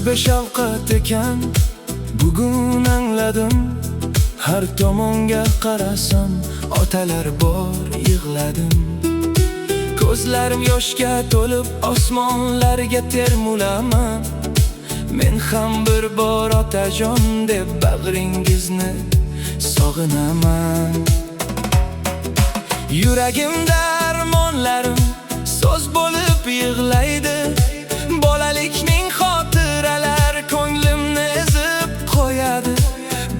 beshafqat ekan, bugun angladim. Har tomonga qarasam, otalar bor, yig'ladim. Ko'zlarim yoshga to'lib, osmonlarga termulaman. Men ham bir bor otajon deb bag'ringizni sog'inaman. Yuragimda armonlarim so'z bo'lib yig'laydi. Bolalikning xotiralar ko'nglimni ezib qo'yadi.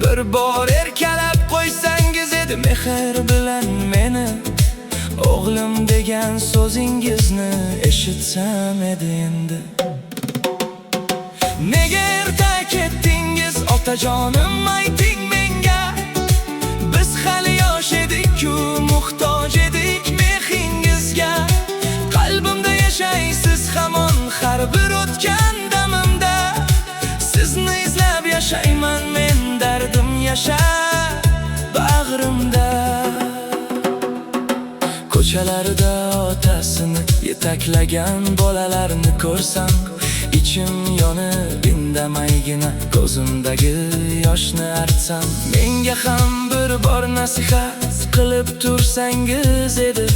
Bir bor erkalab qo'ysangiz edi mehr bilan meni, o'g'lim degan so'zingizni eshitsam edi endi. Nega erta ketdingiz otajonim, ayting menga. Biz hali yosh edik-ku, muhtoj edik mehringizga. Qalbimda yashaysiz hamon har bir o'tgan damimda. Sizni izlab yashayman men, dardim yashar bag'rimda. Ko'chalarda otasini yetaklagan bolalarni ko'rsam, ichim yonib indamaygina ko'zimdagi yoshni artsam. Menga ham bir bor nasihat qilib tursangiz edi.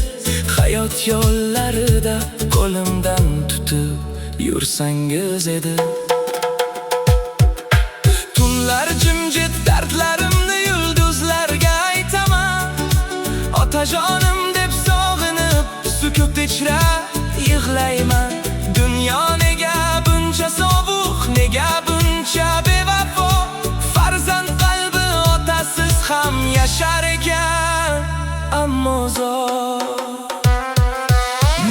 Hayot yo'llarida qo'limdan tutib yursangiz edi. Tunlar jimjit dardlarimni yulduzlarga aytaman. Otajonim deb sog'inib, sukut ichra yig'layman. Dunyo nega buncha sovuq, nega buncha bevafo? Farzand qalbi otasiz ham yashar ekan, ammo zo'r.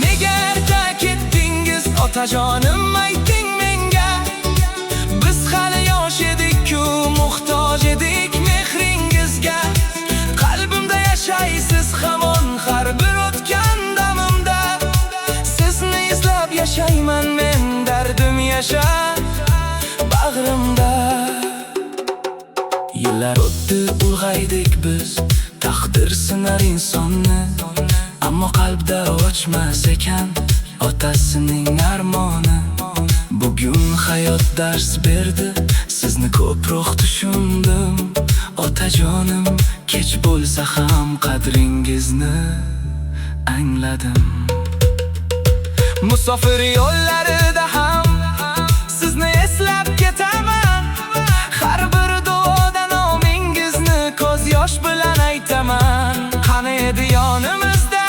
Nega erta ketdingiz otajonim, ayting menga. Biz hali yosh edik-ku, muhtoj edik mehringizga. Qalbimda yashaysiz hamon har bir o'tgan damimda. Sizni izlab yashayman men, dardim yashar bag'rimda. Yillar o'tdi, ulg'aydik biz, taqdir sinar insonni. Ammo qalbda o'chmas ekan otasining armoni. Bugun hayot dars berdi, sizni ko'proq tushundim. Otajonim, kech bo'lsa ham qadringizni angladim. Musofir yo'llarida ham sizni eslab ketaman. Har bir duoda nomingizni ko'z yosh bilan aytaman. Qani edi yonimizda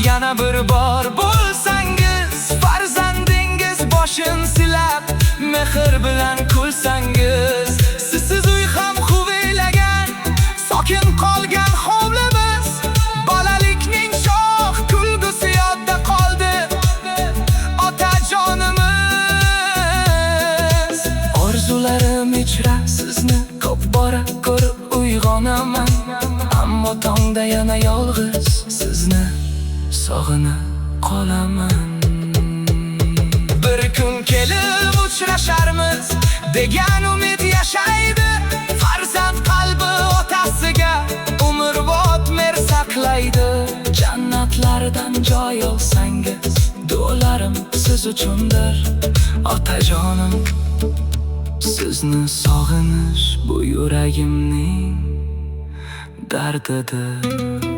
yana bir bor bo'lsangiz, farzandingiz boshin silab mehr bilan kulsangiz. Sizsiz uy ham huviylagan, sokin qolgan hovlimiz. Bolalikning shoh kulgusi yodda qoldi otajonimiz. Orzularim ichra sizni ko'p bora ko'rib uyg'onaman. Ammo tongda yana yolg'iz sizni sog'inib qolaman. Bir kun kelib uchrasharmiz degan umid yashaydi. Farzand qalbi otasiga umrbod mer saqlaydi. Jannatlardan joy olsangiz, duolarim siz uchundir otajonim. Sizni sog'inish bu yuragimning dardidir.